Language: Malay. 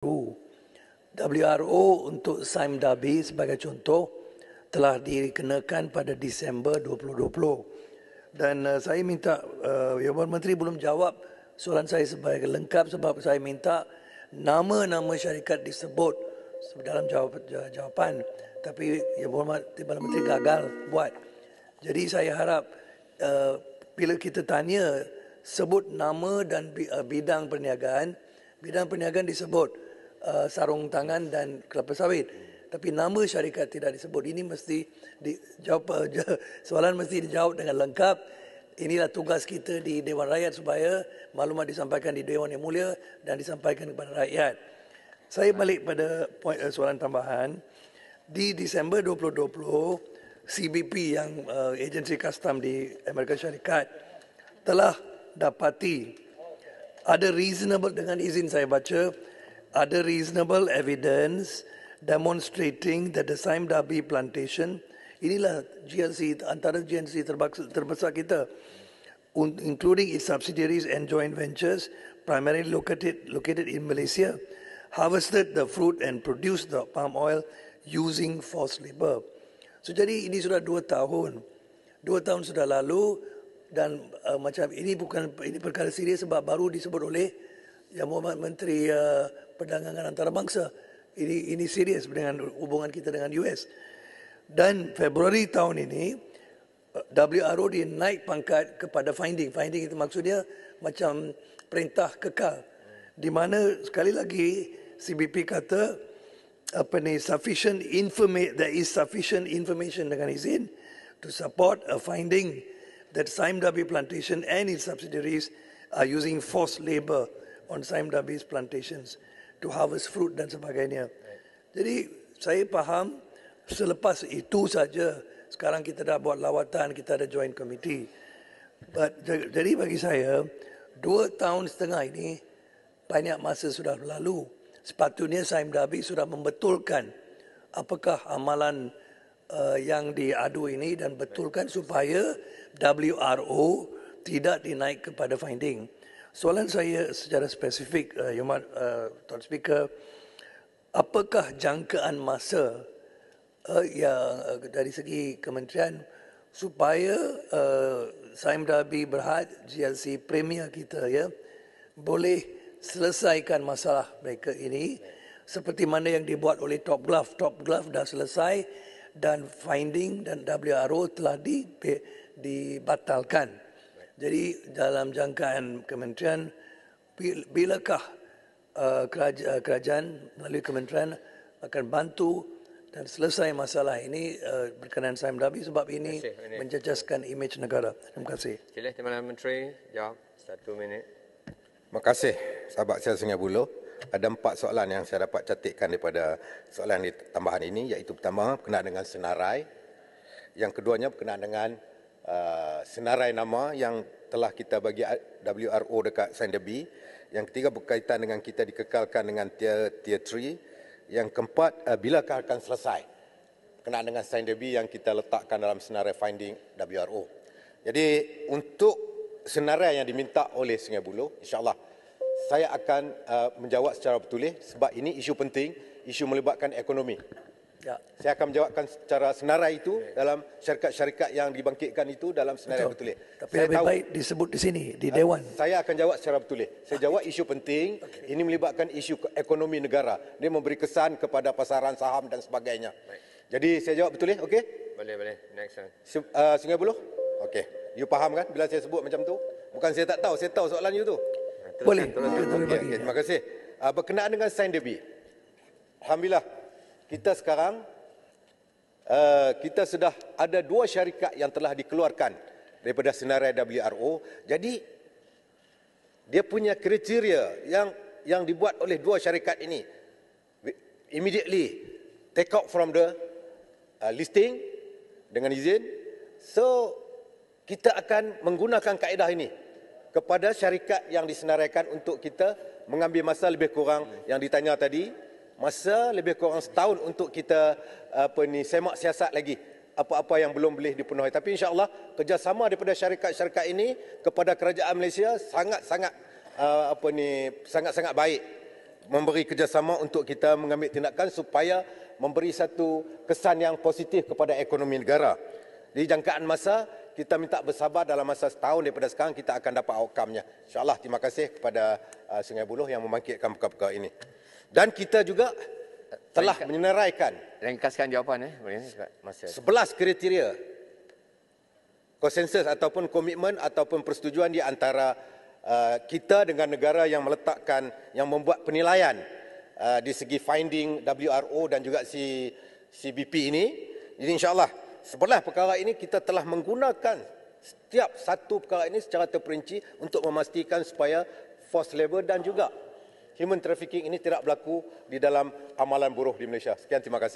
WRO untuk Sime Darby sebagai contoh telah dikenakan pada Disember 2020 dan saya minta Yang Berhormat Menteri belum jawab soalan saya sebagai lengkap sebab saya minta nama-nama syarikat disebut dalam jawapan, tapi Yang Berhormat Timbalan Menteri gagal buat. Jadi saya harap bila kita tanya sebut nama dan bidang perniagaan disebut sarung tangan dan kelapa sawit. Tapi nama syarikat tidak disebut. Ini mesti dijawab, soalan mesti dijawab dengan lengkap. Inilah tugas kita di Dewan Rakyat supaya maklumat disampaikan di Dewan Yang Mulia dan disampaikan kepada rakyat. Saya balik pada soalan tambahan. Di Disember 2020, CBP yang agensi custom di Amerika Syarikat telah dapati ada reasonable, dengan izin saya baca, ada reasonable evidence demonstrating that the Sime Darby plantation, inilah GLC, antara GLC terbesar kita, including its subsidiaries and joint ventures, primarily located in Malaysia, harvested the fruit and produced the palm oil using forced labor. So jadi ini sudah 2 tahun. 2 tahun sudah lalu dan macam ini perkara serius sebab baru disebut oleh Yang Berhormat Menteri Perdagangan Antarabangsa. Ini serius dengan hubungan kita dengan US. Dan Februari tahun ini WRO dinaik pangkat kepada finding. Finding itu maksudnya macam perintah kekal. Di mana sekali lagi CBP kata there is sufficient information dengan izin to support a finding that Sime Darby plantation and its subsidiaries are using forced labor on Sime Darby's plantations to harvest fruit dan sebagainya. Jadi saya faham selepas itu saja sekarang kita dah buat lawatan, kita ada joint committee. Jadi bagi saya 2 tahun setengah ini banyak masa sudah berlalu. Sepatutnya Sime Darby sudah membetulkan apakah amalan yang diadu ini dan betulkan supaya WRO tidak dinaik kepada finding. Soalan saya secara spesifik, Tuan Speaker, apakah jangkaan masa yang dari segi kementerian supaya Sime Darby Berhad, GLC Premier kita boleh selesaikan masalah mereka ini seperti mana yang dibuat oleh Top Glove. Top Glove dah selesai dan finding dan WRO telah dibatalkan. Jadi dalam jangkaan kementerian, bilakah kerajaan melalui kementerian akan bantu dan selesai masalah ini berkenaan Sime Darby sebab ini menjejaskan imej negara. Terima kasih. Sila Timbalan Menteri jawab 1 minit. Terima kasih sahabat saya Sungai Buloh. Ada 4 soalan yang saya dapat catatkan daripada soalan tambahan ini, iaitu pertama berkenaan dengan senarai, yang keduanya berkenaan dengan senarai nama yang telah kita bagi WRO dekat Sime Darby. Yang ketiga berkaitan dengan kita dikekalkan dengan tier 3. Yang keempat, bilakah akan selesai berkenaan dengan Sime Darby yang kita letakkan dalam senarai finding WRO. Jadi untuk senarai yang diminta oleh Sungai Buloh, insya-Allah saya akan menjawab secara bertulis sebab ini isu penting, isu melibatkan ekonomi. Ya. Saya akan menjawabkan secara senarai itu dalam syarikat-syarikat yang dibangkitkan itu dalam senarai bertulis. Tapi saya lebih baik disebut di sini, di Dewan. Saya akan jawab secara bertulis. Saya jawab isu penting, ini melibatkan isu ekonomi negara. Dia memberi kesan kepada pasaran saham dan sebagainya. Jadi saya jawab bertulis, okey? Boleh. Next one. Sungai Buloh? Okey. You faham kan bila saya sebut macam tu? Bukan saya tak tahu, saya tahu soalan you tu. Boleh. Okay, terima kasih. Berkenaan dengan Sime Darby, alhamdulillah, kita sekarang kita sudah ada 2 syarikat yang telah dikeluarkan daripada senarai WRO. Jadi dia punya kriteria yang dibuat oleh 2 syarikat ini immediately take out from the listing dengan izin. So kita akan menggunakan kaedah ini kepada syarikat yang disenaraikan untuk kita mengambil masa lebih kurang yang ditanya tadi, masa lebih kurang setahun untuk kita semak siasat lagi apa-apa yang belum boleh dipenuhi. Tapi insya-Allah kerjasama daripada syarikat-syarikat ini kepada kerajaan Malaysia sangat-sangat sangat-sangat baik. memberi kerjasama untuk kita mengambil tindakan supaya memberi satu kesan yang positif kepada ekonomi negara. Di jangkaan masa, kita minta bersabar dalam masa setahun daripada sekarang kita akan dapat outcome-nya. InsyaAllah, terima kasih kepada Sungai Buloh yang membangkitkan perkara-perkara ini. Dan kita juga telah menyenaraikan Ringkaskan jawapan boleh masa. 11 kriteria konsensus ataupun komitmen ataupun persetujuan di antara kita dengan negara yang meletakkan, yang membuat penilaian di segi finding WRO dan juga CBP ini. Jadi insyaAllah 11 perkara ini kita telah menggunakan setiap satu perkara ini secara terperinci untuk memastikan supaya forced labour dan juga human trafficking ini tidak berlaku di dalam amalan buruh di Malaysia. Sekian, terima kasih.